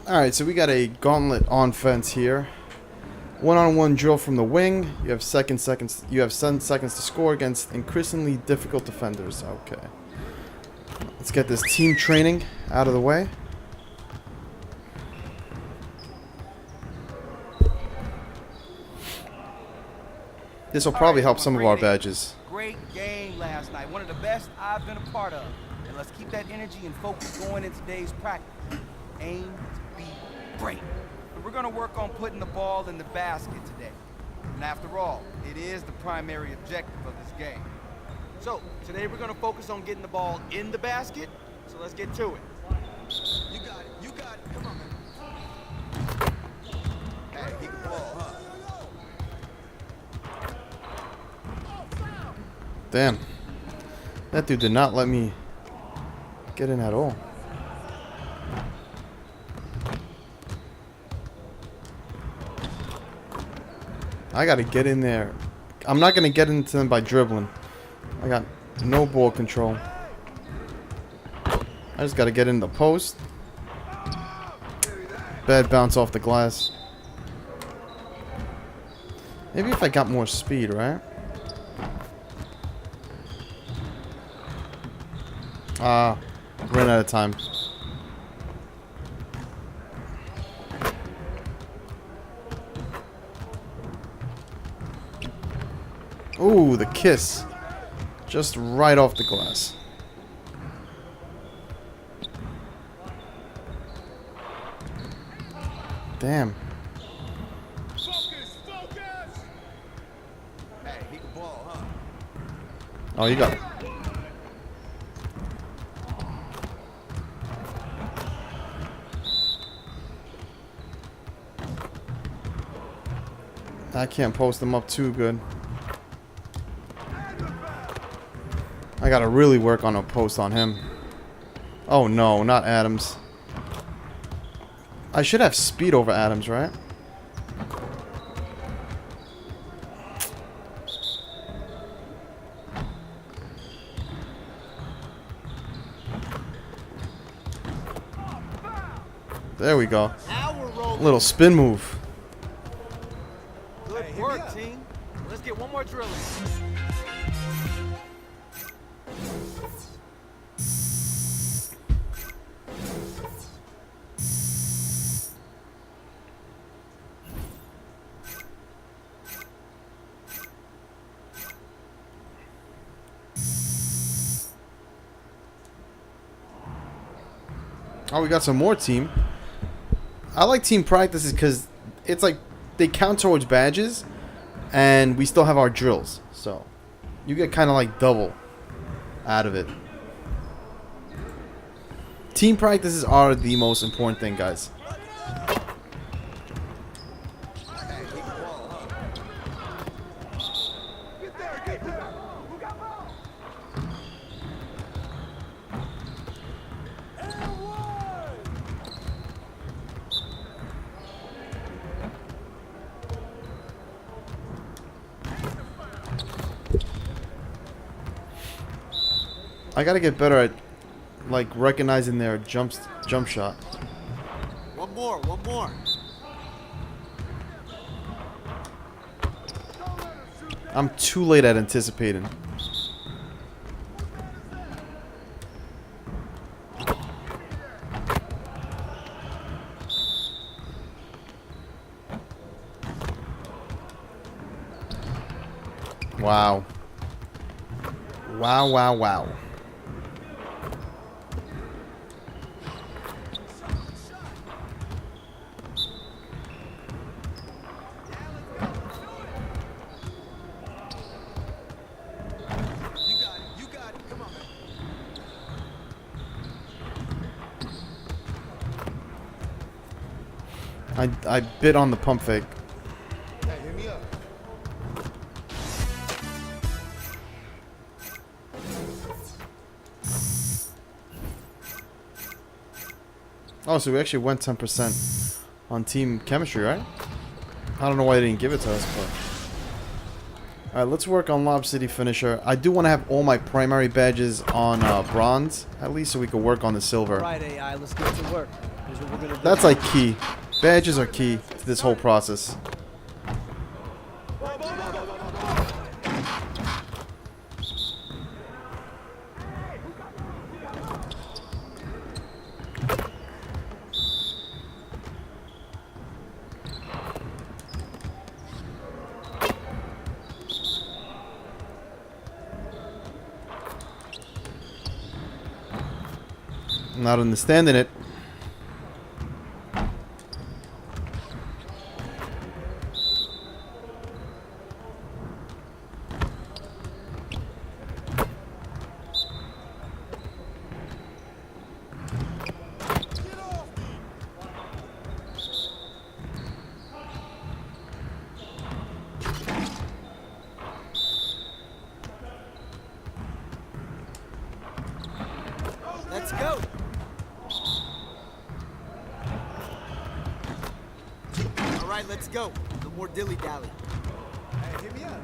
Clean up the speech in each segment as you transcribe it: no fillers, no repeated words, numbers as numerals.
Alright, so we got a gauntlet on fence here. One-on-one drill from the wing. You have 7 seconds to score against increasingly difficult defenders. Okay. Let's get this team training out of the way. This will probably help some of our badges. Great game last night. One of the best I've been a part of. And let's keep that energy and focus going in today's practice. Aim to be great. But we're going to work on putting the ball in the basket today. And after all, it is the primary objective of this game. So, today we're going to focus on getting the ball in the basket. So let's get to it. You got it. You got it. Come on, man. Hey, keep the ball, huh? Damn. That dude did not let me get in at all. I gotta get in there. I'm not gonna get into them by dribbling. I got no ball control. I just gotta get in the post. Bad bounce off the glass. Maybe if I got more speed, right? Ran out of time. Ooh, the kiss. Just right off the glass. Damn. Focus, focus. Hey, he can ball, huh? Oh, you got it. I can't post them up too good. I gotta really work on a post on him. Oh no, not Adams. I should have speed over Adams, right? There we go. Little spin move. Good work, team. Let's get one more drill in. Oh, we got some more team. I like team practices because it's like they count towards badges and we still have our drills. So you get kind of like double out of it. Team practices are the most important thing, guys. I gotta get better at like recognizing their jump shot. One more. I'm too late at anticipating. Wow. Wow, wow, wow. I bit on the pump fake. Hey, hit me up. Oh, so we actually went 10% on team chemistry, right? I don't know why they didn't give it to us, but... Alright, let's work on Lob City Finisher. I do want to have all my primary badges on bronze, at least, so we can work on the silver. Right, AI, let's get to work. Here's what we're gonna do. That's like key. Badges are key to this whole process. Not understanding it. Let's go. All right, let's go. No more dilly-dally. Hey, hit me up.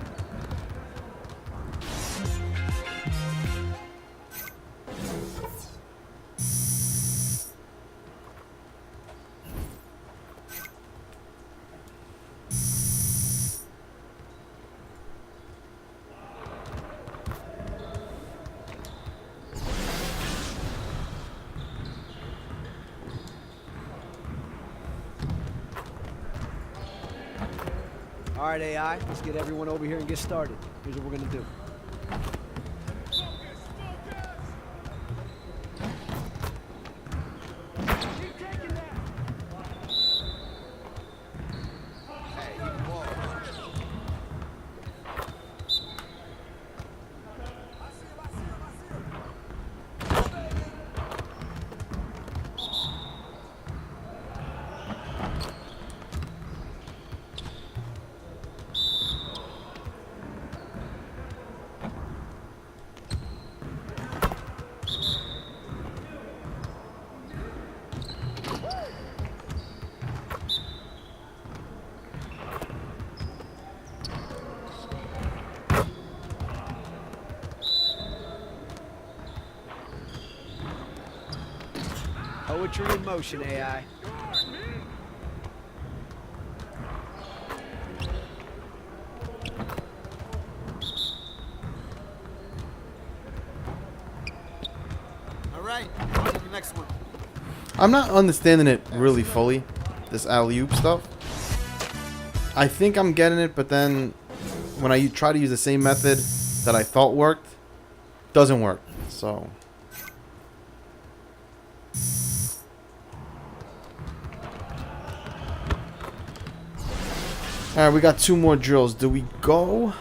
All right, AI, let's get everyone over here and get started. Here's what we're gonna do. Poetry in motion, AI. All right, on to the next one. I'm not understanding it really fully, this alley-oop stuff. I think I'm getting it, but then when I try to use the same method that I thought worked, doesn't work. So alright, we got 2 more drills. Do we go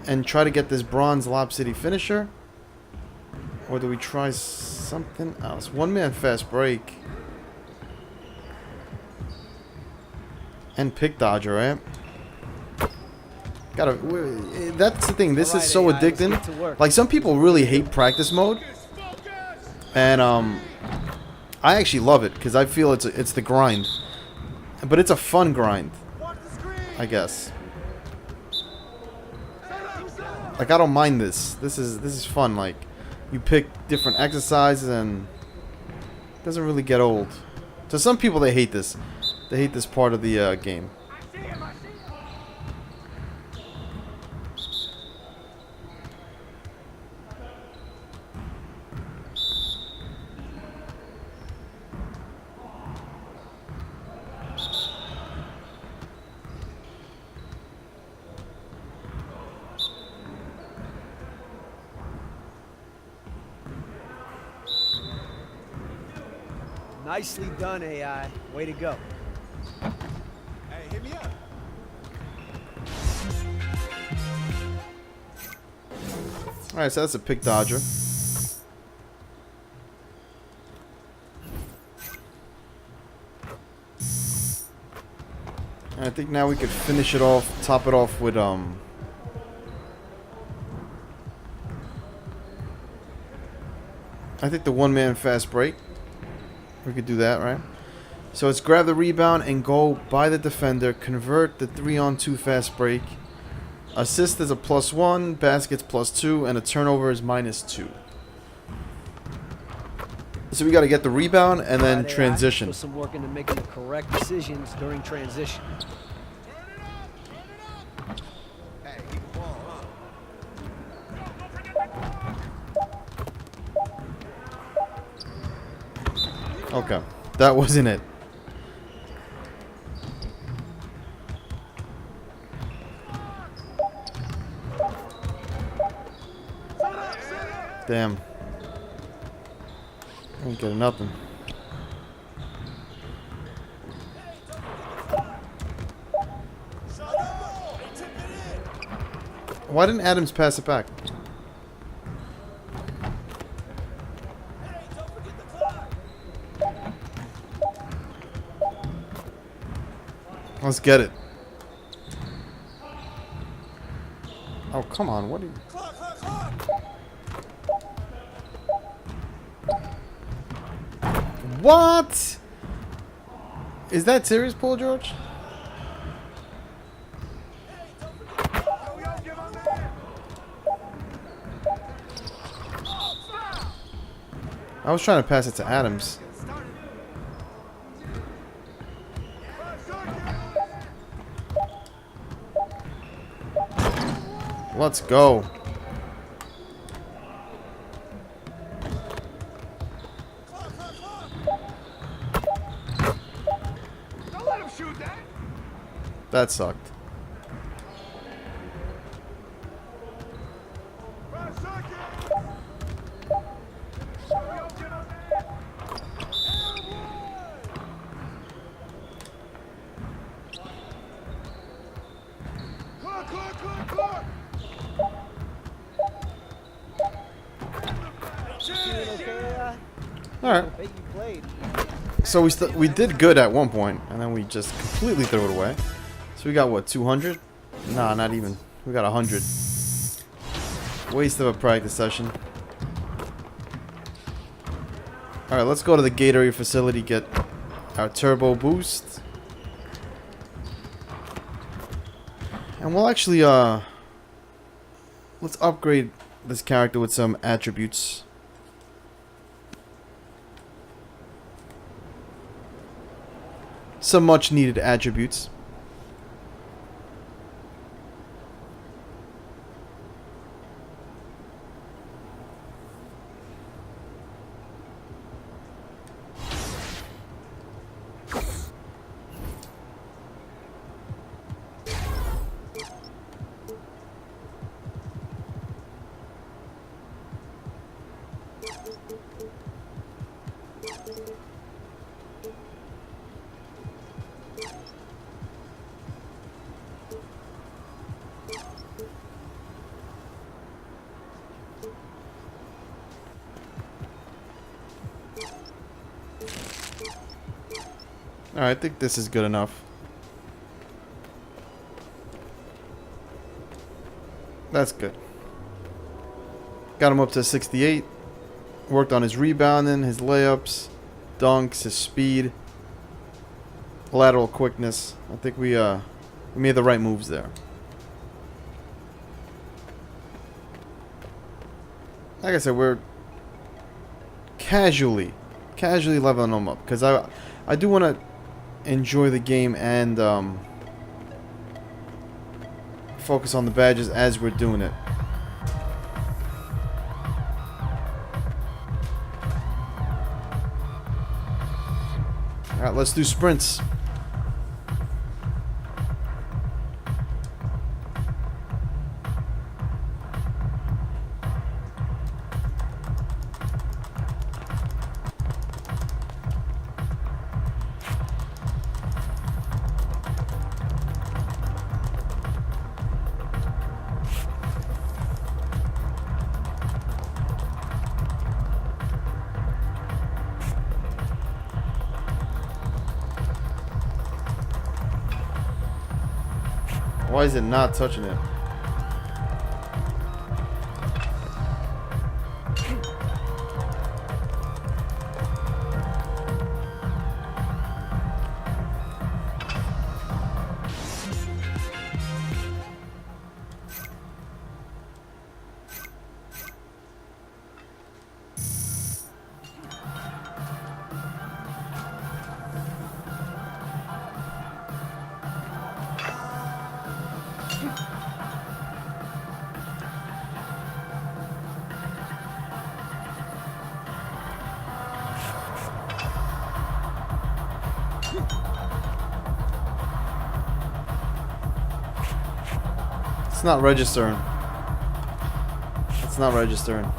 and try to get this bronze Lob City finisher? Or do we try something else? 1-man fast break. And pick dodger, right? That's the thing. This is so addicting. Like, some people really hate practice mode. And, I actually love it because I feel it's the grind. But it's a fun grind, I guess. Like, I don't mind this. This is fun. Like, you pick different exercises and it doesn't really get old. To some people, they hate this. They hate this part of the game. Nicely done, AI. Way to go. Hey, hit me up. Alright, so that's a pick dodger. And I think now we could finish it off, top it off with I think the 1-man fast break. We could do that, right? So it's grab the rebound and go by the defender. Convert the 3-on-2 fast break. Assist is a +1, baskets +2, and a turnover is -2. So we got to get the rebound and then Friday, I transition. put some work into making the correct decisions during transition. Hey, keep the ball up. Okay, that wasn't it. Damn. Ain't getting nothing. Why didn't Adams pass it back? Let's get it. Oh, come on. What are you... What? Is that serious, Paul George? I was trying to pass it to Adams. Let's go. Don't let him shoot that. That sucked. All right. Bet you played. So we did good at one point, and then we just completely threw it away. So we got what, 200? Nah, not even. We got 100. Waste of a practice session. All right, let's go to the Gatorade facility, get our turbo boost, and we'll actually let's upgrade this character with some attributes. Some much needed attributes. Alright, I think this is good enough. That's good. Got him up to 68. Worked on his rebounding, his layups, dunks, his speed, lateral quickness. I think we made the right moves there. Like I said, we're casually leveling them up, because I do want to enjoy the game and focus on the badges as we're doing it. Alright, let's do sprints. Why is it not touching it? It's not registering. It's not registering.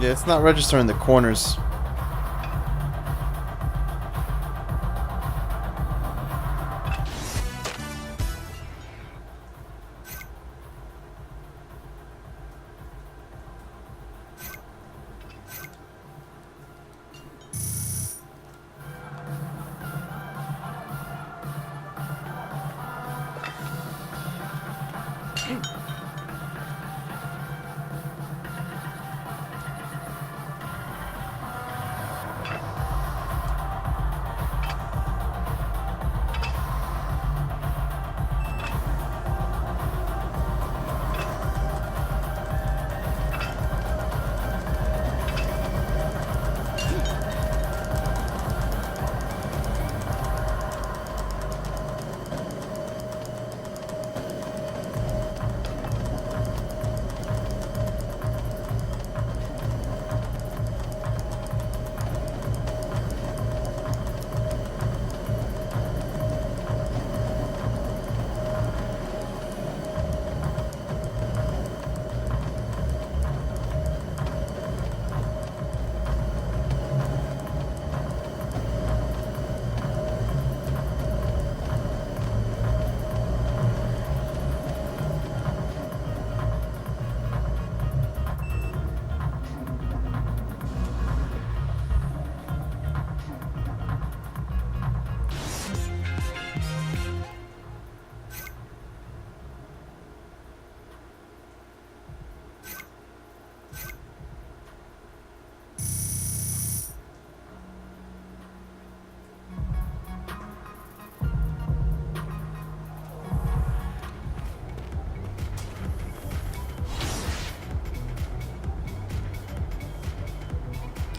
Yeah, it's not registering the corners.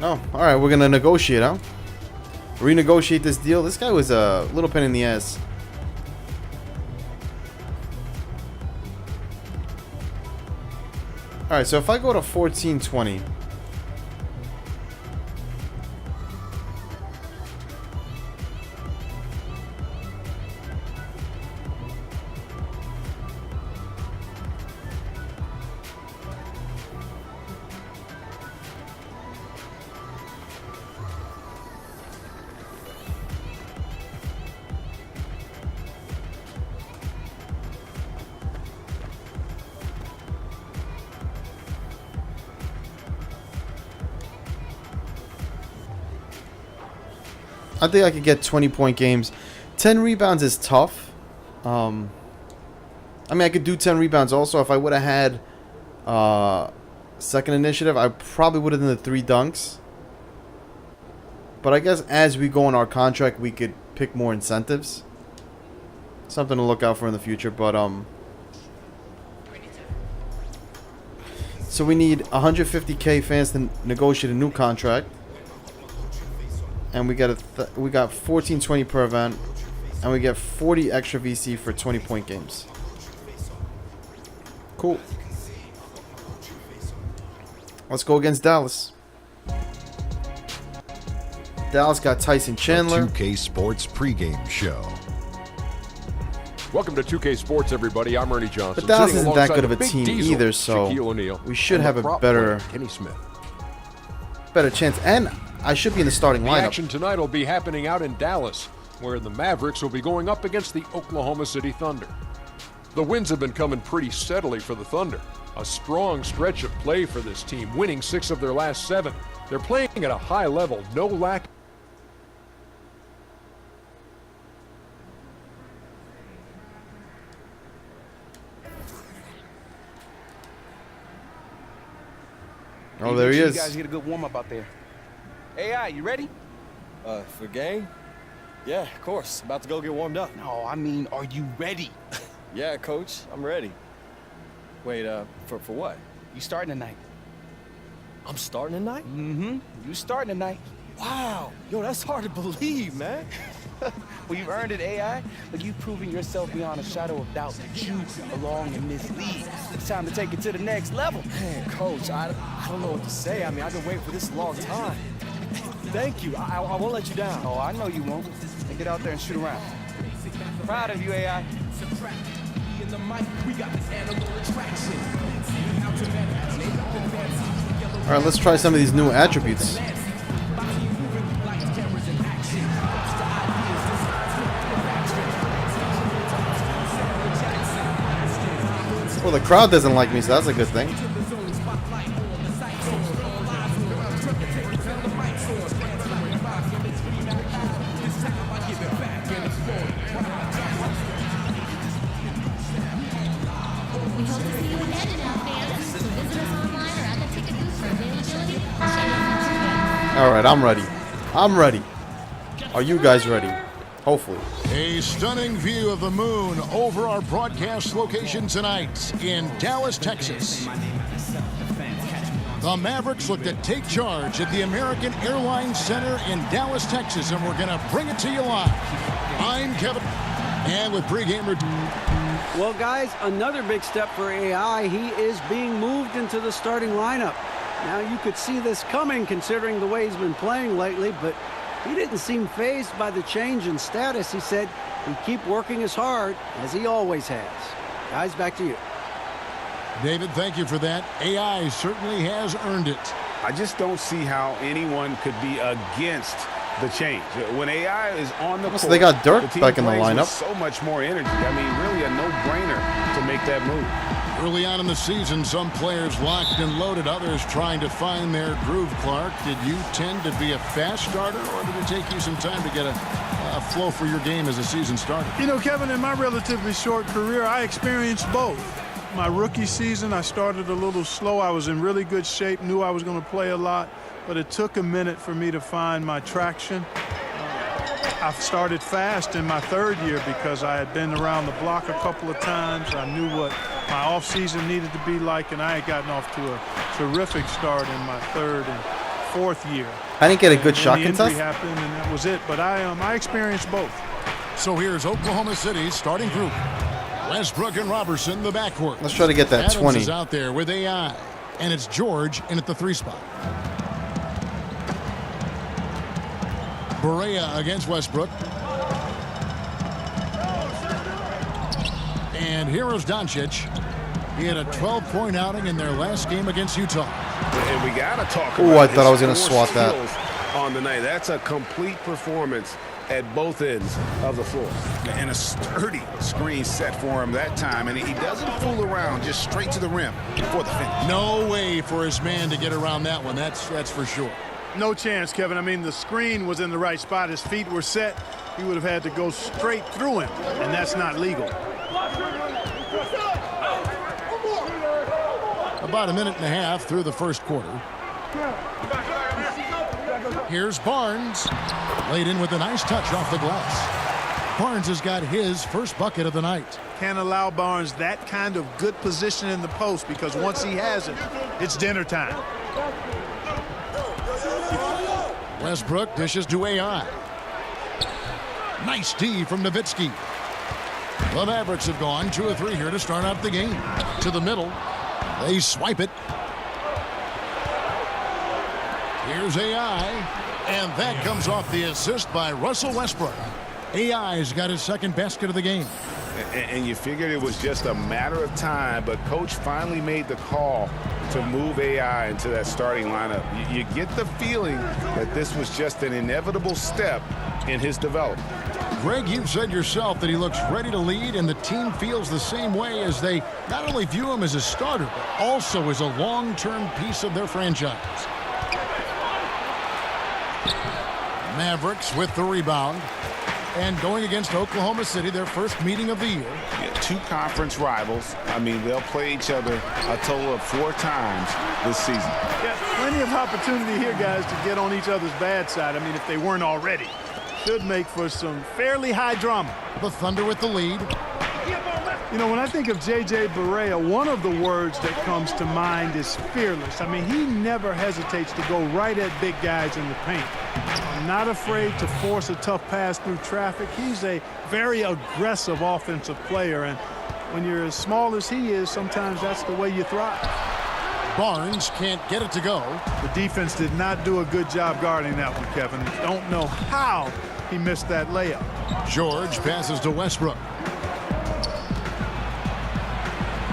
Oh, alright, we're gonna negotiate, huh? Renegotiate this deal. This guy was a little pain in the ass. Alright, so if I go to 1420. I think I could get 20-point games. 10 rebounds is tough. I mean, I could do 10 rebounds also. If I would have had second initiative, I probably would have done the 3 dunks. But I guess as we go on our contract, we could pick more incentives. Something to look out for in the future. But so we need 150K fans to negotiate a new contract. And we got 1420 per event, and we get 40 extra VC for 20-point games. Cool. Let's go against Dallas. Dallas got Tyson Chandler. The 2K Sports pregame show. Welcome to 2K Sports, everybody. I'm Ernie Johnson. But Dallas sitting isn't that alongside good of a the Big team Diesel, either, so Shaquille O'Neal, we should and have the a prop better player, Kenny Smith. chance. And I should be in the starting The lineup. action tonight will be happening out in Dallas, where the Mavericks will be going up against the Oklahoma City Thunder. The wins have been coming pretty steadily for the Thunder. A strong stretch of play for this team, winning 6 of their last 7. They're playing at a high level, no lack. Oh, there he You is. guys get a good warm up out there. AI, you ready? For game? Yeah, of course. About to go get warmed up. No, I mean, are you ready? Yeah, coach, I'm ready. Wait, for what? You starting tonight. I'm starting tonight? Mm-hmm. You starting tonight. Wow. Yo, that's hard to believe, man. Well, you've earned it, AI. Look, you've proven yourself beyond a shadow of doubt that you belong in this league. It's time to take it to the next level. Man, coach, I don't know what to say. I mean, I've been waiting for this a long time. Thank you. I won't let you down. Oh, I know you won't. Now get out there and shoot around. Proud of you, AI. All right, let's try some of these new attributes. Well, the crowd doesn't like me, so that's a good thing. We hope to see you again in our fans. Visit us online or at the ticket booth for availability. All right, I'm ready. I'm ready. Are you guys ready? Hopefully. A stunning view of the moon over our broadcast location tonight in Dallas, Texas. The Mavericks look to take charge at the American Airlines Center in Dallas, Texas, and we're going to bring it to you live. I'm Kevin, and with pregame. Well, guys, another big step for AI. He is being moved into the starting lineup. Now, you could see this coming considering the way he's been playing lately, but he didn't seem fazed by the change in status. He said he'd keep working as hard as he always has. Guys, back to you. David, thank you for that. AI certainly has earned it. I just don't see how anyone could be against the change. When AI is on the court, So they got Dirk the team back in the plays with lineup. so much more energy. I mean, really a no-brainer to make that move. Early on in the season, some players locked and loaded, others trying to find their groove. Clark, did you tend to be a fast starter, or did it take you some time to get a flow for your game as a season starter? You know, Kevin, in my relatively short career, I experienced both. My rookie season, I started a little slow. I was in really good shape, knew I was going to play a lot, but it took a minute for me to find my traction. I started fast in my third year because I had been around the block a couple of times. I knew what my offseason needed to be like, and I had gotten off to a terrific start in my third and fourth year. I didn't get a good shot the contest. injury happened, and that was it. But I experienced both. So here's Oklahoma City's starting group. Westbrook and Robertson, the backcourt. Let's try to get that Adams 20. is out there with AI, and it's George in at the 3 spot. Berea against Westbrook. And here is Doncic. He had a 12-point outing in their last game against Utah. And we got to talk Ooh, about I thought I was his gonna score swat that. skills on the night. That's a complete performance at both ends of the floor. And a sturdy screen set for him that time, and he doesn't fool around, just straight to the rim for the finish. No way for his man to get around that one. That's for sure. No chance, Kevin. I mean, the screen was in the right spot. His feet were set. He would have had to go straight through him, and that's not legal. About a minute and a half through the first quarter. Here's Barnes. Laid in with a nice touch off the glass. Barnes has got his first bucket of the night. Can't allow Barnes that kind of good position in the post, because once he has it, it's dinner time. Westbrook dishes to AI. Nice D from Nowitzki. The Mavericks have gone 2 of 3 here to start out the game. To the middle. They swipe it. Here's AI. And that comes off the assist by Russell Westbrook. AI's got his second basket of the game. And you figured it was just a matter of time, but Coach finally made the call to move AI into that starting lineup. You get the feeling that this was just an inevitable step in his development. Greg, you've said yourself that he looks ready to lead, and the team feels the same way, as they not only view him as a starter, but also as a long-term piece of their franchise. Mavericks with the rebound. And going against Oklahoma City, their first meeting of the year. Yeah, 2 conference rivals. I mean, they'll play each other a total of 4 times this season. Yeah, plenty of opportunity here, guys, to get on each other's bad side. I mean, if they weren't already. Should make for some fairly high drama. The Thunder with the lead. You know, when I think of J.J. Barea, one of the words that comes to mind is fearless. I mean, he never hesitates to go right at big guys in the paint. Not afraid to force a tough pass through traffic. He's a very aggressive offensive player, and when you're as small as he is, sometimes that's the way you thrive. Barnes can't get it to go. The defense did not do a good job guarding that one, Kevin. Don't know how he missed that layup. George passes to Westbrook.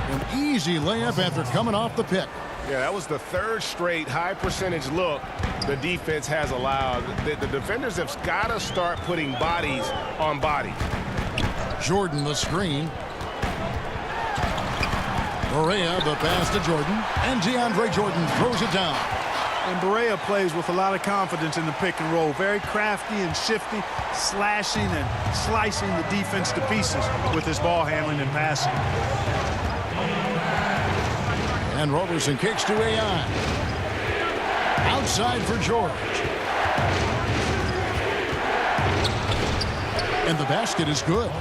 An easy layup after coming off the pick. Yeah, that was the 3rd straight high percentage look the defense has allowed. The defenders have got to start putting bodies on bodies. Jordan the screen. Barea the pass to Jordan. And DeAndre Jordan throws it down. And Barea plays with a lot of confidence in the pick and roll. Very crafty and shifty, slashing and slicing the defense to pieces with his ball handling and passing. And Roberson kicks to AI. Outside for George. And the basket is good.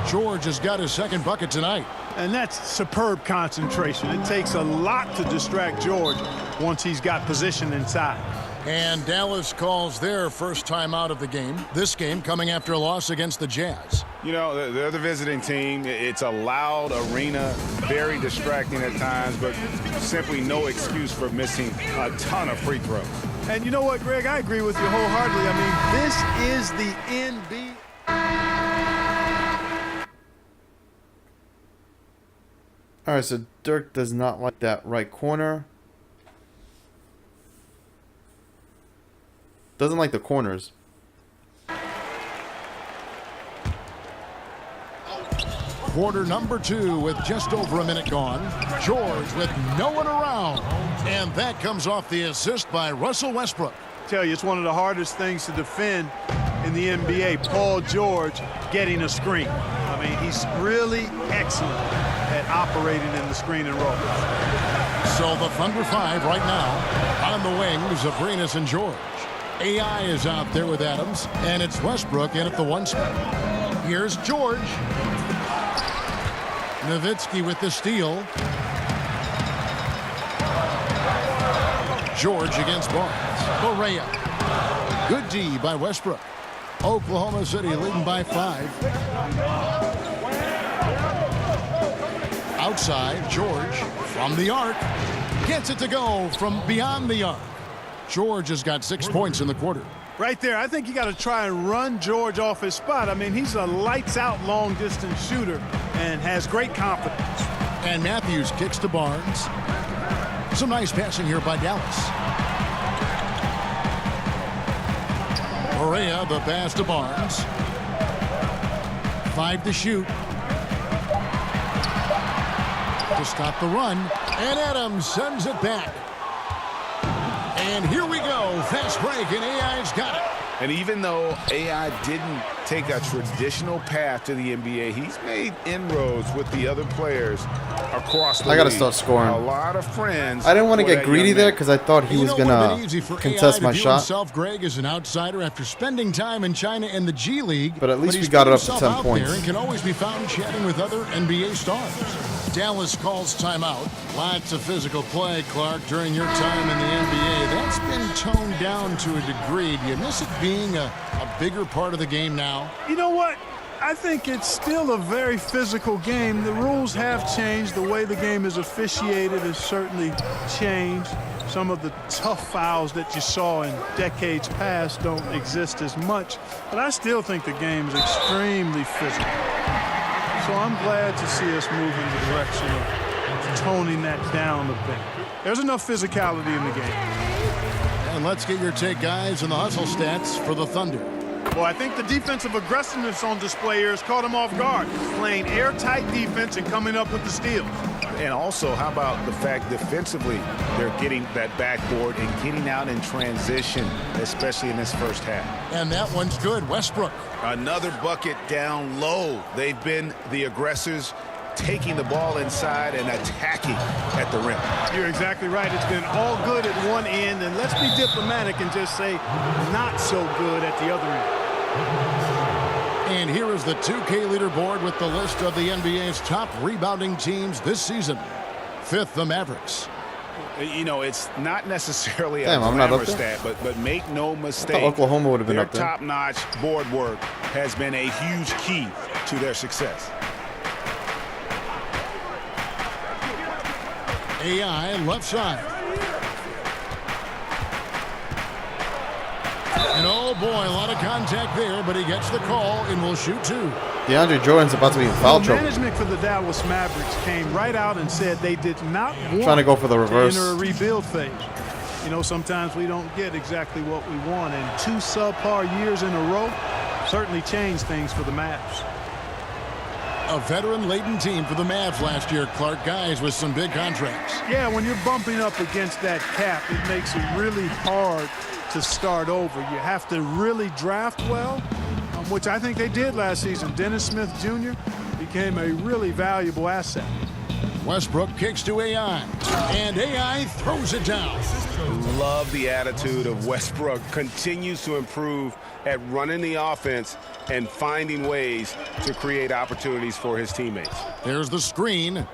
George has got his 2nd bucket tonight. And that's superb concentration. It takes a lot to distract George once he's got position inside. And Dallas calls their first time out of the game. This game coming after a loss against the Jazz. You know, they're the visiting team. It's a loud arena, very distracting at times, but simply no excuse for missing a ton of free throws. And you know what, Greg? I agree with you wholeheartedly. I mean, this is the NBA. All right, so Dirk does not like that right corner. Doesn't like the corners. Quarter number 2 with just over a minute gone. George with no one around. And that comes off the assist by Russell Westbrook. I tell you, it's one of the hardest things to defend in the NBA. Paul George getting a screen. I mean, he's really excellent at operating in the screen and roll. So the Thunder 5 right now on the wings of Arenas and George. AI is out there with Adams, and it's Westbrook in at the 1 spot. Here's George. Nowitzki with the steal. George against Barnes. Barea. Good D by Westbrook. Oklahoma City leading by 5. Outside, George from the arc. Gets it to go from beyond the arc. George has got 6 points in the quarter. Right there, I think you got to try and run George off his spot. I mean, he's a lights-out long-distance shooter and has great confidence. And Matthews kicks to Barnes. Some nice passing here by Dallas. Barea the pass to Barnes. 5 to shoot. To stop the run. And Adams sends it back. And here we go. Fast break, and AI's got it. And even though AI didn't take a traditional path to the NBA, he's made inroads with the other players across the league. I got to start scoring. A lot of friends. I didn't want to get greedy there because I thought he was going to contest my shot. Himself, Greg, is an outsider after spending time in China in the G League. But at least we got it up to 10 points. And can always be found chatting with other NBA stars. Dallas calls timeout. Lots of physical play, Clark, during your time in the NBA. That's been toned down to a degree. Do you miss it being a bigger part of the game now? You know what? I think it's still a very physical game. The rules have changed. The way the game is officiated has certainly changed. Some of the tough fouls that you saw in decades past don't exist as much. But I still think the game is extremely physical. So I'm glad to see us move in the direction of toning that down a bit. There's enough physicality in the game. And let's get your take, guys, on the hustle stats for the Thunder. Well, I think the defensive aggressiveness on display here has caught them off guard, playing airtight defense and coming up with the steals. And also, how about the fact defensively they're getting that backboard and getting out in transition, especially in this first half. And that one's good. Westbrook. Another bucket down low. They've been the aggressors, taking the ball inside and attacking at the rim. You're exactly right. It's been all good at one end, and let's be diplomatic and just say not so good at the other end. And here is the 2K leaderboard with the list of the NBA's top rebounding teams this season. 5th, the Mavericks. You know, it's not necessarily Damn, a I'm not glamour up there. stat, but make no mistake, Oklahoma would have been their up there. top-notch board work has been a huge key to their success. AI left side. And oh boy, a lot of contact there, but he gets the call and will shoot 2. DeAndre Jordan's about to be in foul trouble. Management for the Dallas Mavericks came right out and said they did not want Trying to go for the reverse. to enter a rebuild phase. You know, sometimes we don't get exactly what we want, and 2 subpar years in a row certainly changed things for the Mavs. A veteran-laden team for the Mavs last year, Clark. Guys with some big contracts. Yeah, when you're bumping up against that cap, it makes it really hard to start over. You have to really draft well, which I think they did last season. Dennis Smith Jr. became a really valuable asset. Westbrook kicks to AI, and AI throws it down. Love the attitude of Westbrook. Continues to improve at running the offense and finding ways to create opportunities for his teammates. There's the screen.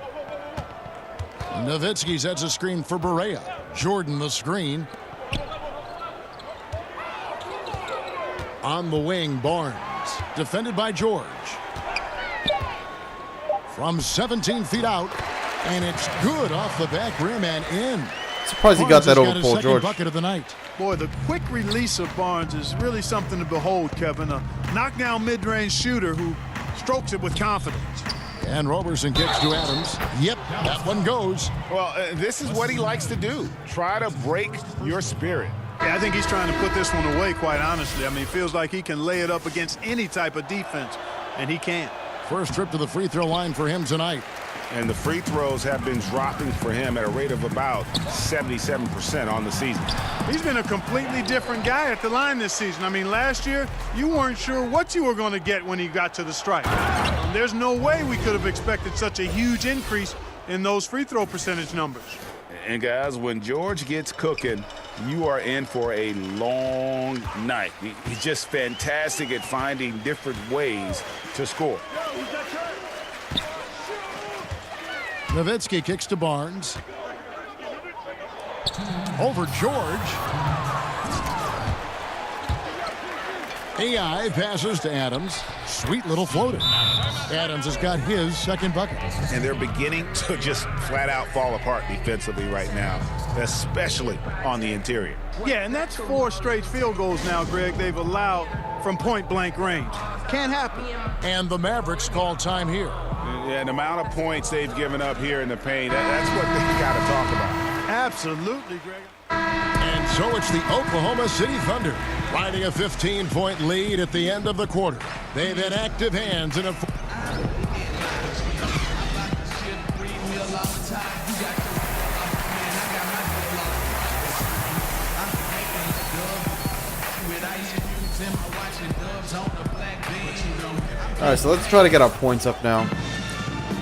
Nowitzki sets a screen for Barea. Jordan the screen. On the wing, Barnes. Defended by George. From 17 feet out. And it's good off the back rim and in. Surprised he got that over Paul George. Bucket of the night. Boy, the quick release of Barnes is really something to behold, Kevin. A knockdown mid-range shooter who strokes it with confidence. And Roberson kicks to Adams. Yep, that one goes. Well, this is what he likes to do. Try to break your spirit. Yeah, I think he's trying to put this one away, quite honestly. I mean, it feels like he can lay it up against any type of defense, and he can't. First trip to the free throw line for him tonight. And the free throws have been dropping for him at a rate of about 77% on the season. He's been a completely different guy at the line this season. I mean, last year, you weren't sure what you were going to get when he got to the stripe. There's no way we could have expected such a huge increase in those free throw percentage numbers. And guys, when George gets cooking, you are in for a long night. He's just fantastic at finding different ways to score. Nowitzki kicks to Barnes. Over George. AI passes to Adams. Sweet little floater. Adams has got his second bucket. And they're beginning to just flat out fall apart defensively right now, especially on the interior. Yeah, and that's 4 straight field goals now, Greg, they've allowed from point-blank range. Can't happen. And the Mavericks call time here. Yeah, the amount of points they've given up here in the paint, that's what they got to talk about. Absolutely, Greg. And so it's the Oklahoma City Thunder riding a 15-point lead at the end of the quarter. They've had active hands in a... All right, so let's try to get our points up now.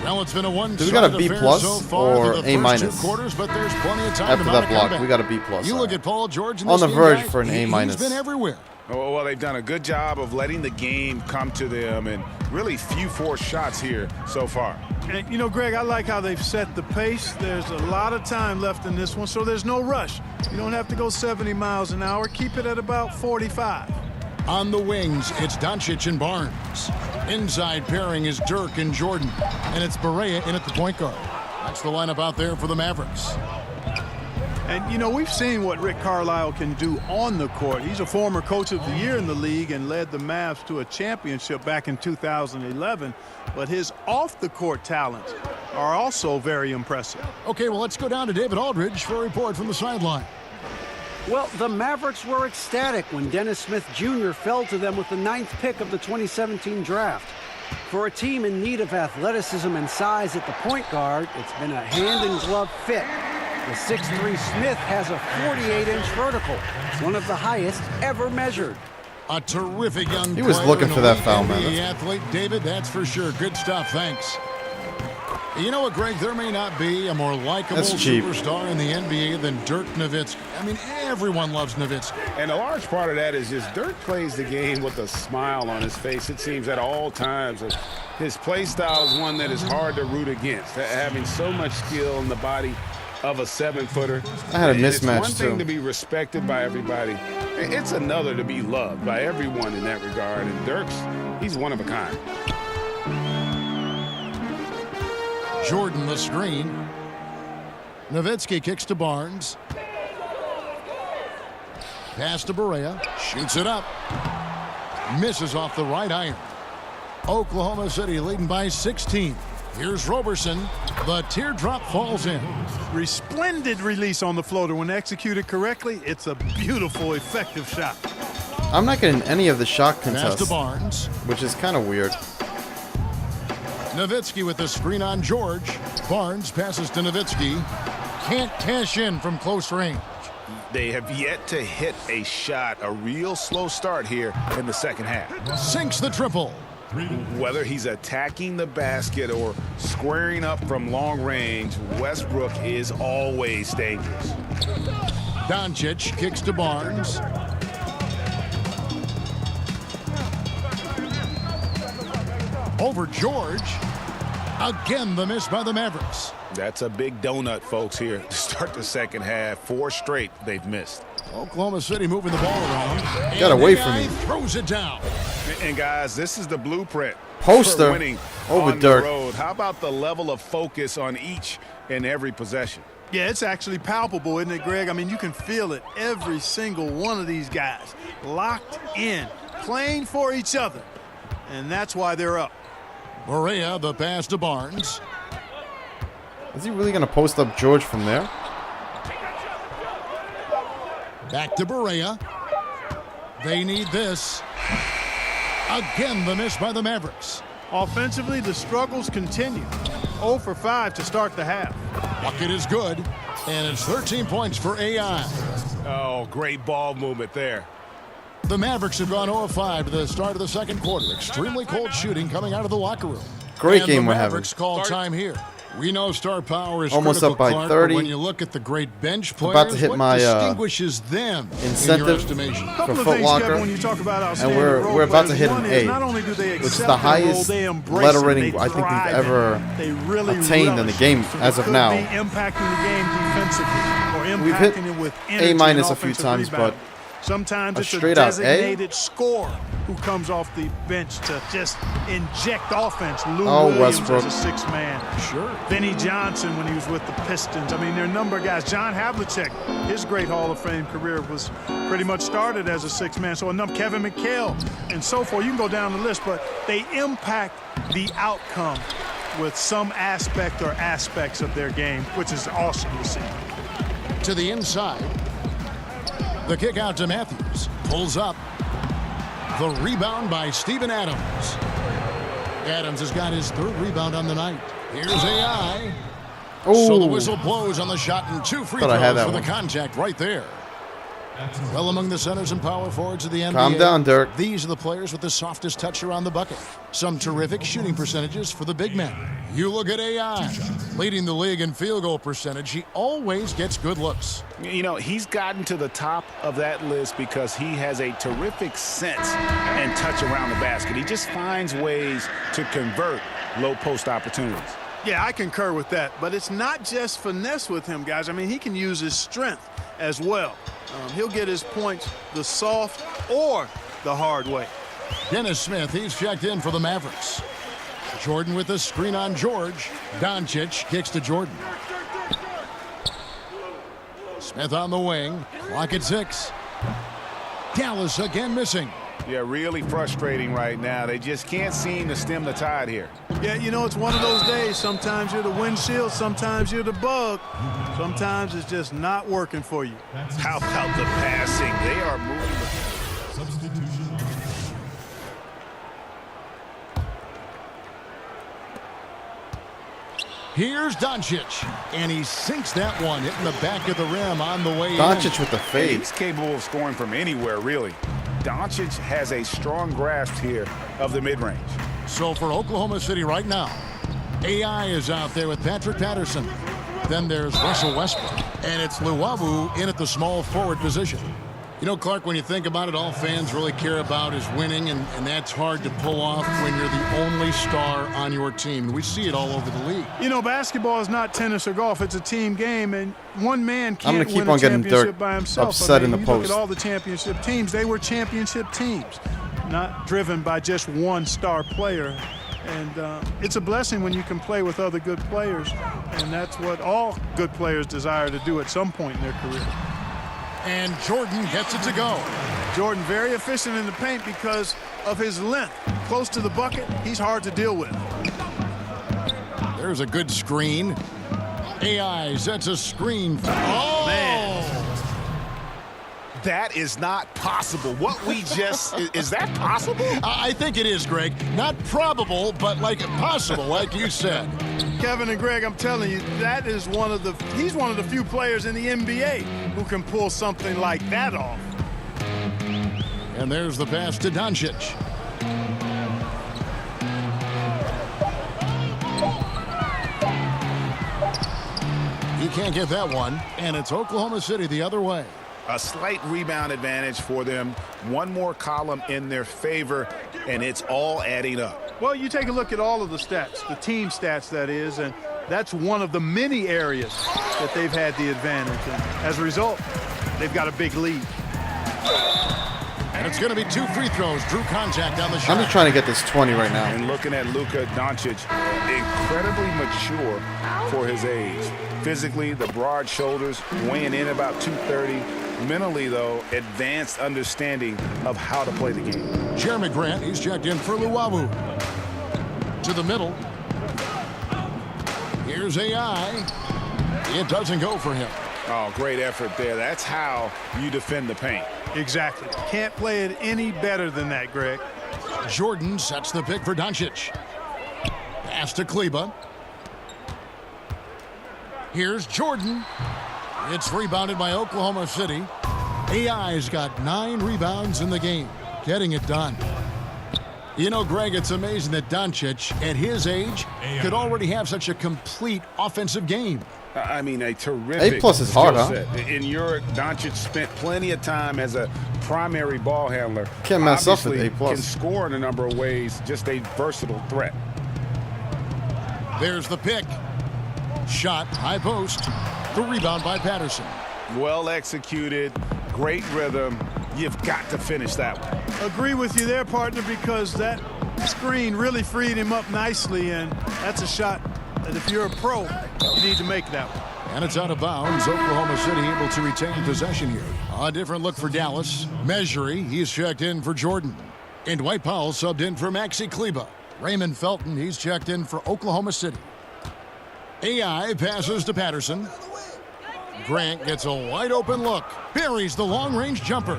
Well, it's been a one. Do we got a B plus so or A minus? Quarters, but there's plenty of time after that block, we got a B plus. You look at Paul George on the verge for an A minus. He's been everywhere. Well, they've done a good job of letting the game come to them, and really few forced shots here so far. And, you know, Greg, I like how they've set the pace. There's a lot of time left in this one, so there's no rush. You don't have to go 70 miles an hour. Keep it at about 45. On the wings, it's Doncic and Barnes. Inside pairing is Dirk and Jordan. And it's Barea in at the point guard. That's the lineup out there for the Mavericks. And, you know, we've seen what Rick Carlisle can do on the court. He's a former coach of the year in the league and led the Mavs to a championship back in 2011. But his off-the-court talents are also very impressive. Okay, well, let's go down to David Aldridge for a report from the sideline. Well, the Mavericks were ecstatic when Dennis Smith Jr. fell to them with the 9th pick of the 2017 draft. For a team in need of athleticism and size at the point guard, it's been a hand-in-glove fit. The 6'3" Smith has a 48-inch vertical, one of the highest ever measured. A terrific young He was player looking and for a that league foul, man. NBA That's- athlete, David, that's for sure. Good stuff, thanks. You know what, Greg? There may not be a more likable That's cheap. superstar in the NBA than Dirk Nowitzki. I mean, everyone loves Nowitzki. And a large part of that is just Dirk plays the game with a smile on his face, it seems, at all times. His play style is one that is hard to root against, having so much skill in the body of a 7-footer. I had a It's mismatch, one thing too. to be respected by everybody. It's another to be loved by everyone in that regard. And he's one of a kind. Jordan the screen. Nowitzki kicks to Barnes. Pass to Barea. Shoots it up. Misses off the right iron. Oklahoma City leading by 16. Here's Roberson. The teardrop falls in. Resplendent release on the floater. When executed correctly, it's a beautiful, effective shot. I'm not getting any of the shot Pass to contests, Barnes. which is kind of weird. Nowitzki with the screen on George. Barnes passes to Nowitzki. Can't cash in from close range. They have yet to hit a shot, a real slow start here in the second half. Sinks the triple. Whether he's attacking the basket or squaring up from long range, Westbrook is always dangerous. Doncic kicks to Barnes. Over George. Again, the miss by the Mavericks. That's a big donut, folks, here to start the second half. 4 straight they've missed. Oklahoma City moving the ball around. Got And away the from guy me. Throws it down. And guys, this is the blueprint Poster for winning over on Dirk. the road. How about the level of focus on each and every possession? Yeah, it's actually palpable, isn't it, Greg? I mean, you can feel it. Every single one of these guys locked in, playing for each other. And that's why they're up. Barea, the pass to Barnes. Is he really going to post up George from there? Back to Barea. They need this. Again, the miss by the Mavericks. Offensively, the struggles continue. 0 for 5 to start the half. Bucket is good, and it's 13 points for AI. Oh, great ball movement there. The Mavericks have gone 0 of 5 to the start of the second quarter. Extremely cold shooting coming out of the locker room. Great And game the we're having. Mavericks call time here. We know star power is Almost critical, up by Clark, 30. but when you look at the great bench players, About to hit what my, distinguishes them in your incentive estimation? A couple for of Foot things, Locker, Kevin, when you talk about and outstanding role we're about to players. hit One an is A, not only do they which is accept the their role, highest they embrace letter it, rating they I think we've thrive ever in it. They really obtained in the relish game it. as of It could now. be impacting the game defensively or We've hit impacting it with A- energy and a few offensive times, rebounding. but sometimes a it's a straight out A? designated scorer who comes off the bench to just inject offense. Lou Oh, Williams Westbrook. as a 6-man. Sure. Vinnie Johnson when he was with the Pistons. I mean, there are a number of guys. John Havlicek, his great Hall of Fame career was pretty much started as a 6-man. So a number, Kevin McHale and so forth. You can go down the list, but they impact the outcome with some aspect or aspects of their game, which is awesome to see. To the inside. The kick out to Matthews. Pulls up. The rebound by Steven Adams. Adams has got his 3rd rebound on the night. Here's AI. So the Oh, whistle blows on the shot and 2 free Thought I had throws that for the one. contact right there. Well, among the centers and power forwards of the NBA, Calm down, Dirk. these are the players with the softest touch around the bucket. Some terrific shooting percentages for the big men. You look at AI, leading the league in field goal percentage. He always gets good looks. You know, he's gotten to the top of that list because he has a terrific sense and touch around the basket. He just finds ways to convert low post opportunities. Yeah, I concur with that. But it's not just finesse with him, guys. I mean, he can use his strength as well. He'll get his points the soft or the hard way. Dennis Smith, he's checked in for the Mavericks. Jordan with the screen on George. Doncic kicks to Jordan. Smith on the wing. Clock at 6. Dallas again missing. Yeah, really frustrating right now. They just can't seem to stem the tide here. Yeah, you know, it's one of those days. Sometimes you're the windshield, sometimes you're the bug. Sometimes it's just not working for you. How about the passing? They are moving. Here's Doncic, and he sinks that one, hitting the back of the rim on the way Doncic in. with the fade. He's capable of scoring from anywhere, really. Doncic has a strong grasp here of the mid-range. So for Oklahoma City right now, AI is out there with Patrick Patterson. Then there's Russell Westbrook, and it's Luwawu in at the small forward position. You know, Clark, when you think about it, all fans really care about is winning, and that's hard to pull off when you're the only star on your team. We see it all over the league. You know, basketball is not tennis or golf. It's a team game, and one man can't I'm gonna keep win a on getting championship by himself. upset in the you post. Look at all the championship teams. They were championship teams, not driven by just one star player. And it's a blessing when you can play with other good players, and that's what all good players desire to do at some point in their career. And Jordan gets it to go. Jordan very efficient in the paint because of his length. Close to the bucket, he's hard to deal with. There's a good screen. AI sets a screen. Oh! Man. That is not possible. What we just, is that possible? I think it is, Greg. Not probable, but like possible, like you said. Kevin and Greg, I'm telling you, that is he's one of the few players in the NBA who can pull something like that off. And there's the pass to Doncic. He can't get that one, and it's Oklahoma City the other way. A slight rebound advantage for them. One more column in their favor, and it's all adding up. Well, you take a look at all of the stats, the team stats, that is, and that's one of the many areas that they've had the advantage. And as a result, they've got a big lead. And it's going to be 2 free throws. Drew contact on the shot. I'm just trying to get this 20 right now. And looking at Luka Doncic, incredibly mature for his age. Physically, the broad shoulders, weighing in about 230. Mentally, though, advanced understanding of how to play the game. Jeremy Grant, he's checked in for Luwawu. To the middle. Here's AI. It doesn't go for him. Oh, great effort there. That's how you defend the paint. Exactly. Can't play it any better than that, Greg. Jordan sets the pick for Doncic. Pass to Kleba. Here's Jordan. It's rebounded by Oklahoma City. AI's got 9 rebounds in the game, getting it done. You know, Greg, it's amazing that Doncic, at his age, could already have such a complete offensive game. I mean, a terrific A+ is hard, huh? set. In Europe, Doncic spent plenty of time as a primary ball handler. Can't mess up with Obviously, A+. can score in a number of ways, just a versatile threat. There's the pick. Shot, high post. The rebound by Patterson. Well executed, great rhythm. You've got to finish that one. Agree with you there, partner, because that screen really freed him up nicely, and that's a shot that if you're a pro, you need to make that one. And it's out of bounds. Oklahoma City able to retain possession here. A different look for Dallas. Measury, he's checked in for Jordan. And Dwight Powell subbed in for Maxi Kleba. Raymond Felton, he's checked in for Oklahoma City. AI passes to Patterson. Grant gets a wide open look. Buries the long-range jumper.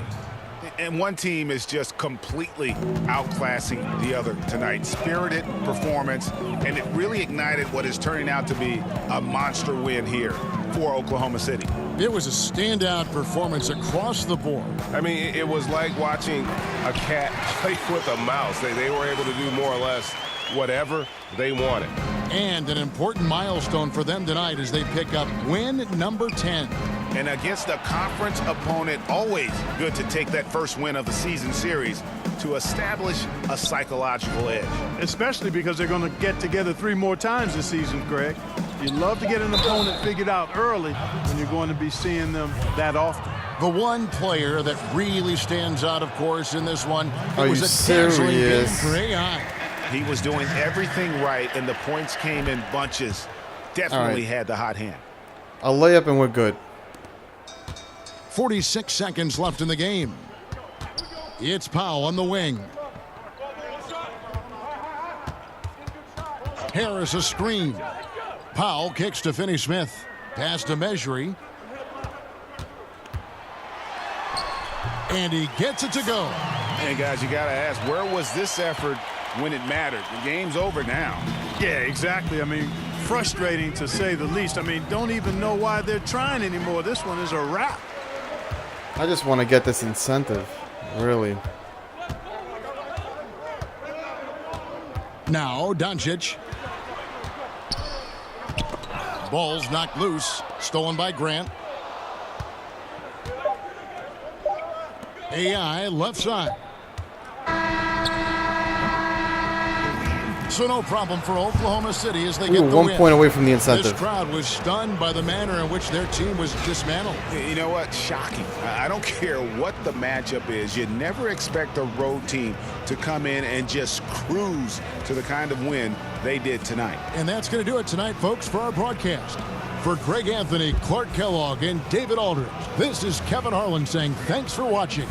And one team is just completely outclassing the other tonight. Spirited performance, and it really ignited what is turning out to be a monster win here for Oklahoma City. It was a standout performance across the board. I mean, it was like watching a cat play with a mouse. They were able to do more or less whatever they wanted. And an important milestone for them tonight as they pick up win number 10. And against a conference opponent, always good to take that first win of the season series to establish a psychological edge. Especially because they're going to get together 3 more times this season, Greg. You'd love to get an opponent figured out early when you're going to be seeing them that often. The one player that really stands out, of course, in this one, Are was you a dazzling game serious? for AI. He was doing everything right, and the points came in bunches. Definitely right. had the hot hand. A layup and we're good. 46 seconds left in the game. It's Powell on the wing. Harris a screen. Powell kicks to Finney-Smith. Pass to Measury. And he gets it to go. And guys, you got to ask, where was this effort when it mattered? The game's over now. Yeah, exactly. I mean, frustrating to say the least. I mean, don't even know why they're trying anymore. This one is a wrap. I just want to get this incentive, really. Now, Doncic. Ball's knocked loose. Stolen by Grant. AI left side. So no problem for Oklahoma City as they We get were the 1 win. point away from the incentive. This crowd was stunned by the manner in which their team was dismantled. You know what? Shocking. I don't care what the matchup is. You never expect a road team to come in and just cruise to the kind of win they did tonight. And that's going to do it tonight, folks, for our broadcast. For Greg Anthony, Clark Kellogg, and David Aldridge, this is Kevin Harlan saying thanks for watching.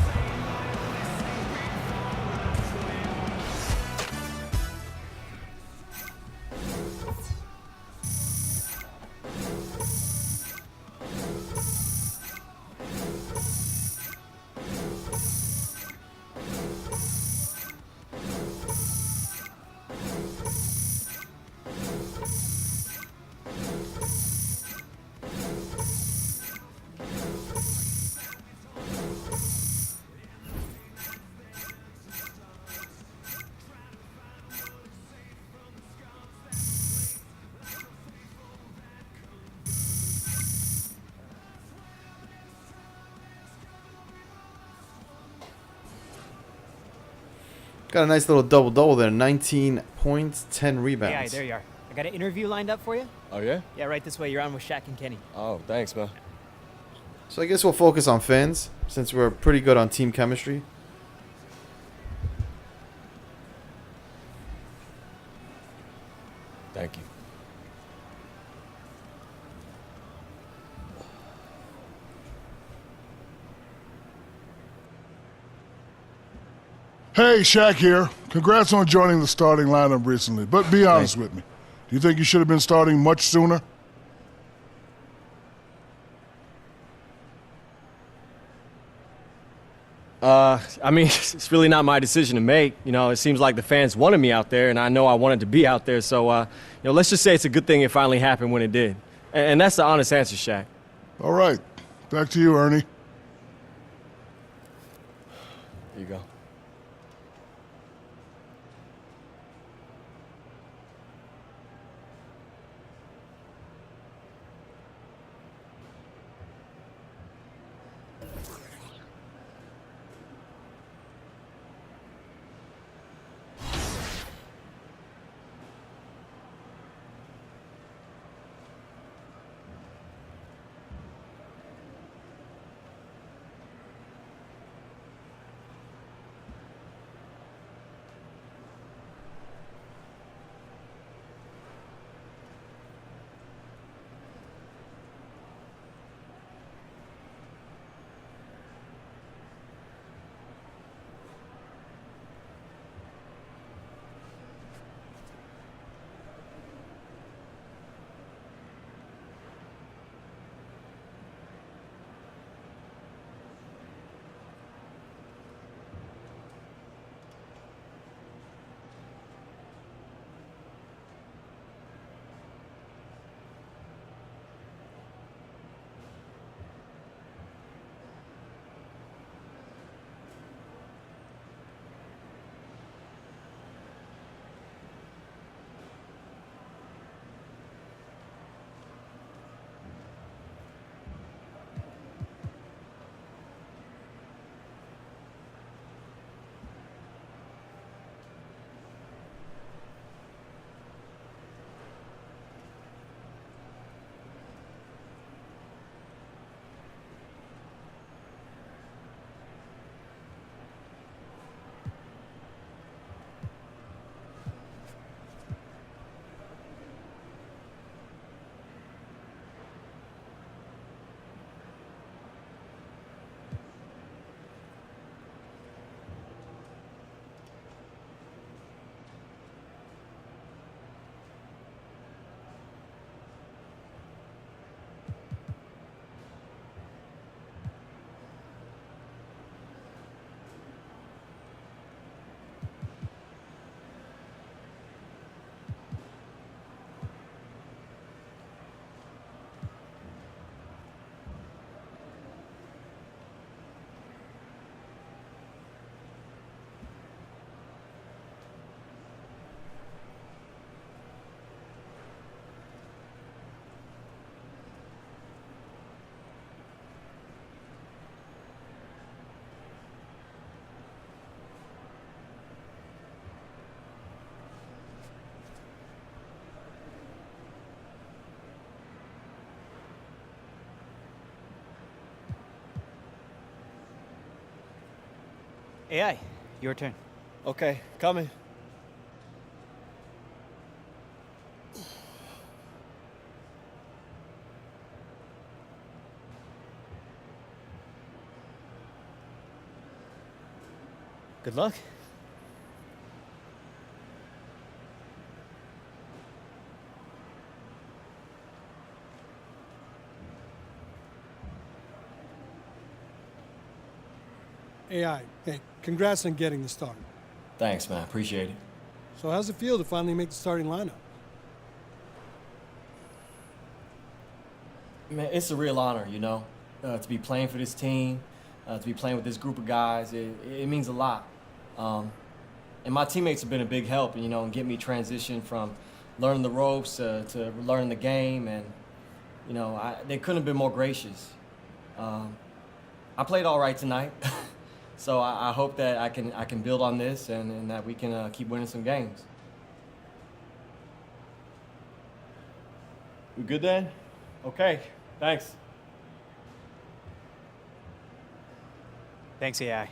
Got a nice little double-double there. 19 points, 10 rebounds. Yeah, there you are. I got an interview lined up for you. Oh, yeah? Yeah, right this way. You're on with Shaq and Kenny. Oh, thanks, man. So I guess we'll focus on fans, since we're pretty good on team chemistry. Thank you. Hey, Shaq here. Congrats on joining the starting lineup recently, but be honest with me. Do you think you should have been starting much sooner? I mean, it's really not my decision to make. You know, it seems like the fans wanted me out there, and I know I wanted to be out there. So, you know, let's just say it's a good thing it finally happened when it did. And that's the honest answer, Shaq. All right. Back to you, Ernie. Here you go. AI, your turn. Okay, coming. Good luck. AI, hey, congrats on getting the start. Thanks, man. Appreciate it. So how's it feel to finally make the starting lineup? Man, it's a real honor, you know, to be playing for this team, to be playing with this group of guys. It means a lot. And my teammates have been a big help, you know, in getting me transitioned from learning the ropes to learning the game. And, you know, they couldn't have been more gracious. I played all right tonight. So I hope that I can build on this and that we can keep winning some games. We good then? Okay, thanks. Thanks, AI.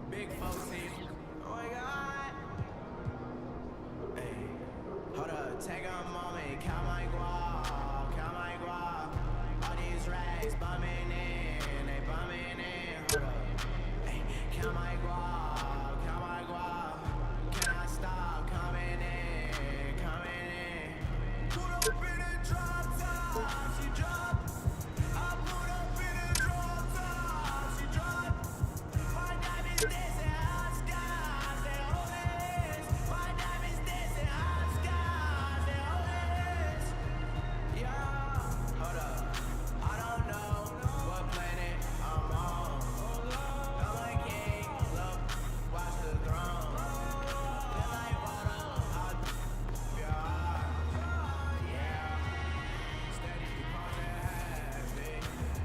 Big folks here. Oh my God. Hey, hold up. Take a moment. Count my guap. Count my guap. All these racks bumming in. They bumming in. Hold up. Hey, count my guap. Count my guap. Can I stop coming in? Coming in. Put up in a drop top. She drop. I put up in a drop top. She drop. My diamonds dancing hot skies, they always. My diamonds dancing hot skies, they always. Yeah, hold up. I don't know what planet I'm on. I'm a king, look, watch the throne. Feel like water, yeah. Steady, falling heavy,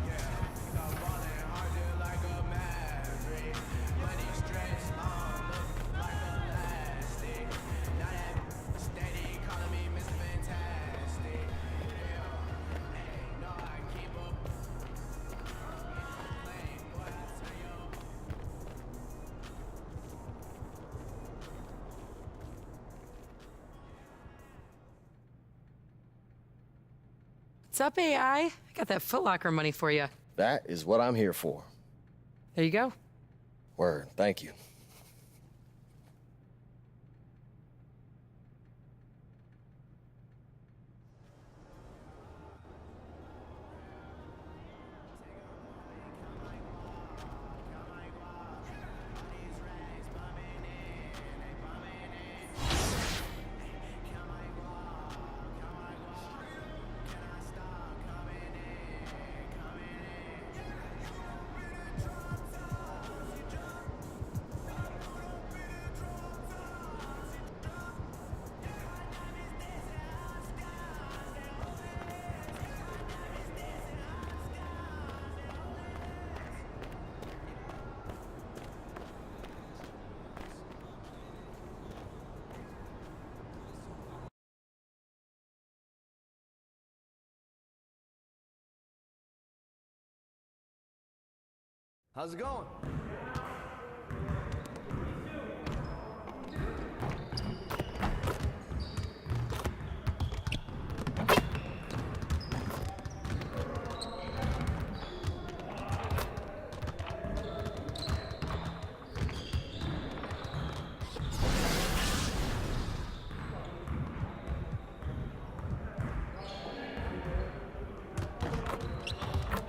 yeah. I'm falling hard just like a maverick. Money stretched on, look like elastic. Now that steady calling me Mr. Fantastic. Yeah, hey, no, I keep up. Lane, boy, I tell you. What's up, AI? I got that Foot Locker money for you. That is what I'm here for. There you go. Word, thank you. How's it going?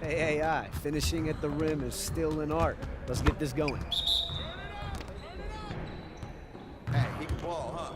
Hey, AI, finishing at the rim is still an art. Let's get this going. Hey, he can ball, huh?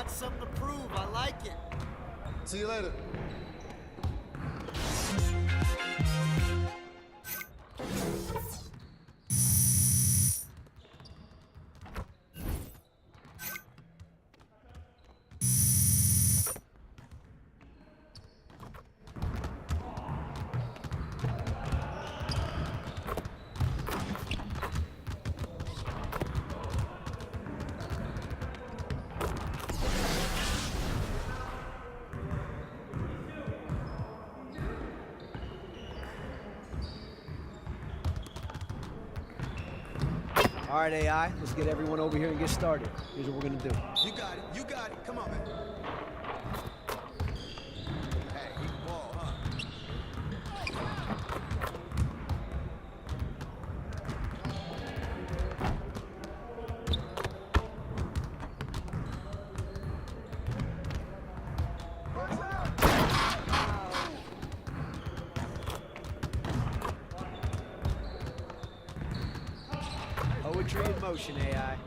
got something to prove. I like it. See you later. All right, AI, let's get everyone over here and get started. Here's what we're gonna do. You got it. You got it. Come on, man. Hey, you ball, huh? Poetry in motion, AI.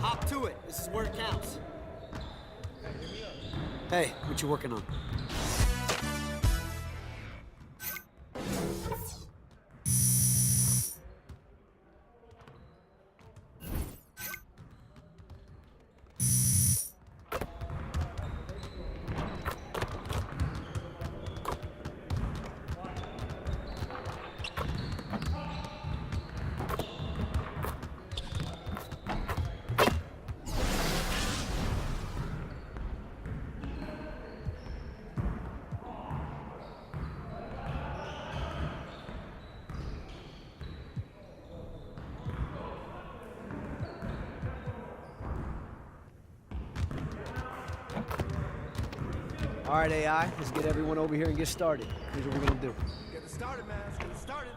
Hop to it. This is where it counts. Hey, what you working on? All right, AI, let's get everyone over here and get started. Here's what we're gonna do. Get it started, man. Let's get it started.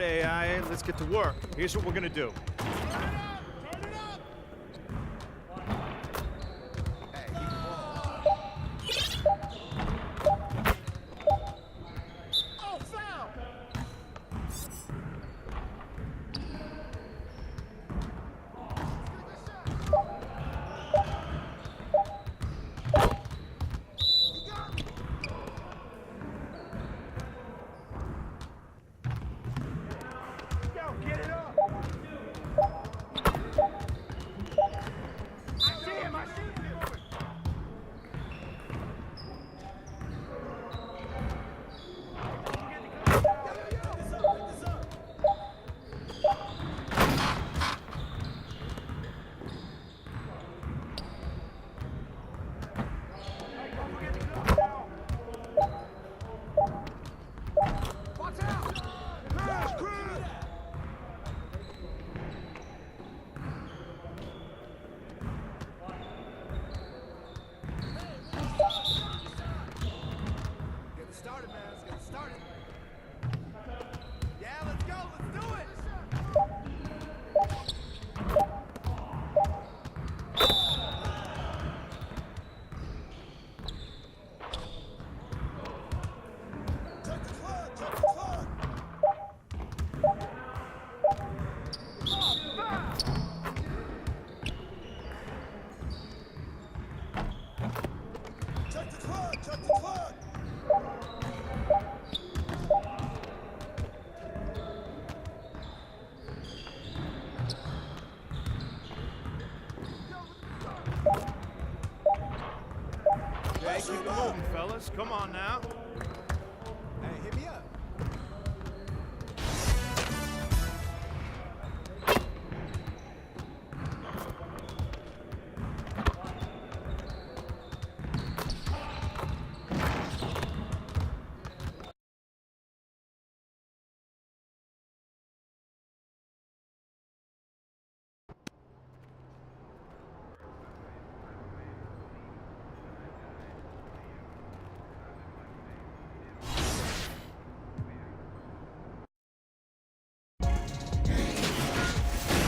right, AI, let's get to work. Here's what we're gonna do. Okay, keep it moving, fellas. Come on now. Hey, hit me up.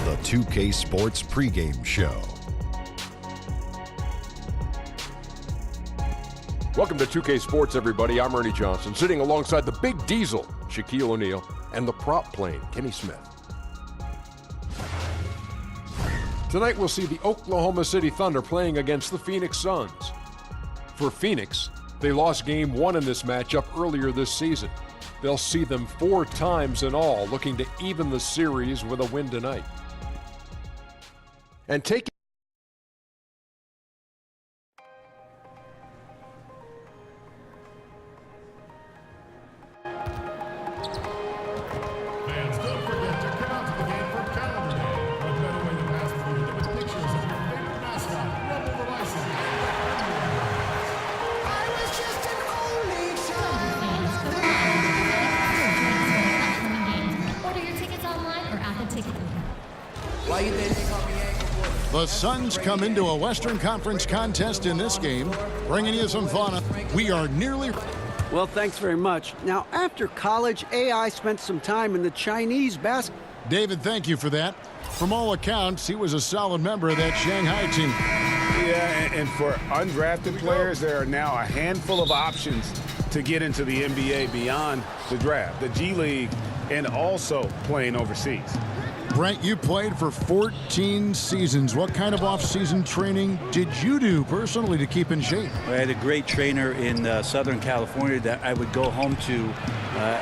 The 2K Sports pregame show. Welcome to 2K Sports, everybody. I'm Ernie Johnson, sitting alongside the Big Diesel, Shaquille O'Neal, and the prop plane, Kenny Smith. Tonight we'll see the Oklahoma City Thunder playing against the Phoenix Suns. For Phoenix, they lost Game 1 in this matchup earlier this season. They'll see them 4 times in all, looking to even the series with a win tonight. And take Fans, don't forget to come out to the game for Calendar Day. What better way to pass through than with pictures of your favorite mascot, mobile devices. I was just an only child. Order your tickets online or at the ticket booth. Why you think they call me Angle Boy? The Suns come into a Western Conference contest in this game, bringing you some fun. We are nearly... Well, thanks very much. Now, after college, AI spent some time in the Chinese basketball. David, thank you for that. From all accounts, he was a solid member of that Shanghai team. Yeah, and for undrafted players, there are now a handful of options to get into the NBA beyond the draft, the G League, and also playing overseas. Brent, you played for 14 seasons. What kind of off-season training did you do personally to keep in shape? I had a great trainer in Southern California that I would go home to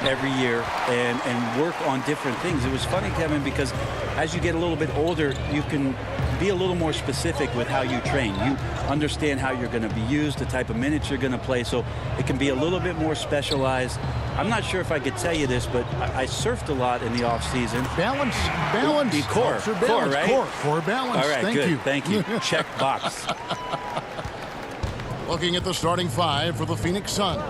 every year and work on different things. It was funny, Kevin, because as you get a little bit older, you can be a little more specific with how you train. You understand how you're going to be used, the type of minutes you're going to play, so it can be a little bit more specialized. I'm not sure if I could tell you this, but I surfed a lot in the off-season. Balance. The core, right? Core balance. All right, Thank good. you. Thank you. Check box. Looking at the starting 5 for the Phoenix Suns.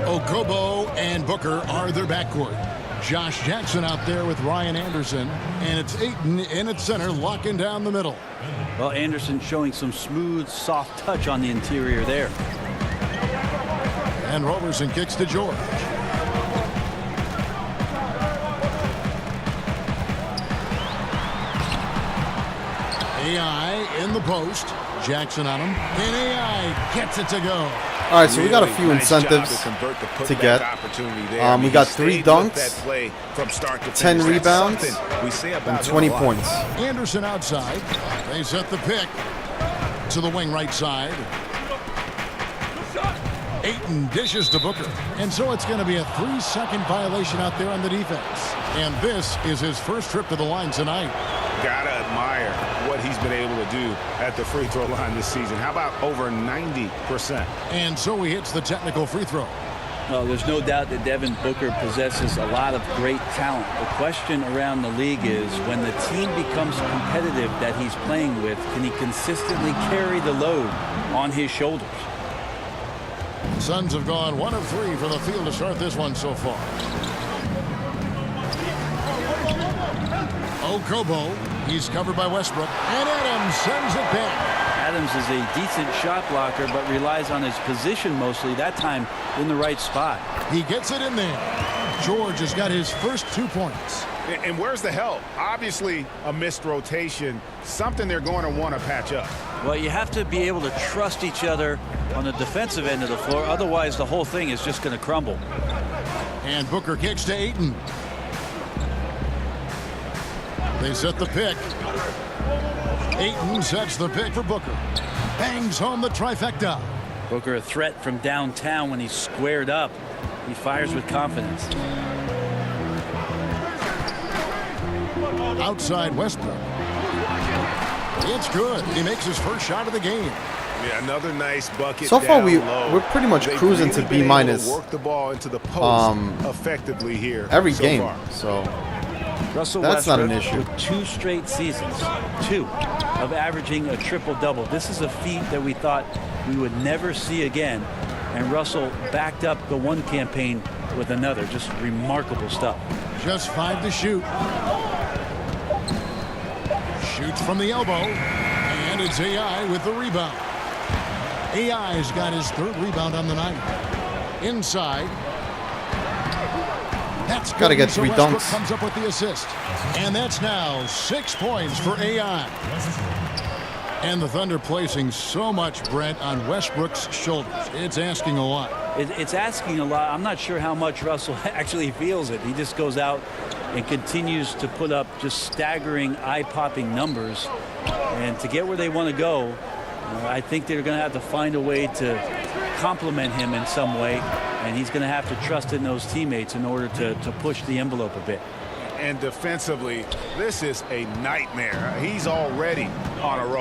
Okobo and Booker are their backcourt. Josh Jackson out there with Ryan Anderson, and it's Ayton in at center, locking down the middle. Well, Anderson showing some smooth, soft touch on the interior there. And Roberson kicks to George. AI in the post. Jackson on him. And AI gets it to go. All right, so we got a few incentives to get. We got 3 dunks, 10 rebounds, and 20 points. Anderson outside. They set the pick to the wing right side. Ayton dishes to Booker. And so it's going to be a 3-second violation out there on the defense. And this is his first trip to the line tonight. Gotta admire what he's been able to do at the free throw line this season. How about over 90%? And so he hits the technical free throw. Well, there's no doubt that Devin Booker possesses a lot of great talent. The question around the league is, when the team becomes competitive that he's playing with, can he consistently carry the load on his shoulders? Suns have gone 1 of 3 from the field to start this one so far. Okobo, he's covered by Westbrook, and Adams sends it back. Adams is a decent shot blocker, but relies on his position mostly, that time in the right spot. He gets it in there. George has got his first 2 points. And where's the help? Obviously, a missed rotation, something they're going to want to patch up. Well, you have to be able to trust each other on the defensive end of the floor. Otherwise, the whole thing is just going to crumble. And Booker kicks to Ayton. They set the pick. Ayton sets the pick for Booker. Bangs home the trifecta. Booker a threat from downtown when he's squared up. He fires with confidence. Outside Westbrook. It's good. He makes his first shot of the game. Yeah, another nice bucket. So far, down we're pretty much cruising to B minus. Work the ball into the post effectively here every so game. far. So Russell that's Westbrook not an issue. with 2 straight seasons, 2 of averaging a triple-double. This is a feat that we thought we would never see again. And Russell backed up the one campaign with another. Just remarkable stuff. Just 5 to shoot. Shoots from the elbow. And it's AI with the rebound. AI's got his 3rd rebound on the night. Inside. That's got to get 3 Westbrook dunks. Comes up with the assist. And that's now 6 points for AI. And the Thunder placing so much, Brent, on Westbrook's shoulders. It's asking a lot. It's asking a lot. I'm not sure how much Russell actually feels it. He just goes out and continues to put up just staggering, eye-popping numbers. And to get where they want to go, I think they're going to have to find a way to complement him in some way. And he's going to have to trust in those teammates in order to push the envelope a bit. And defensively, this is a nightmare. He's already on a roll.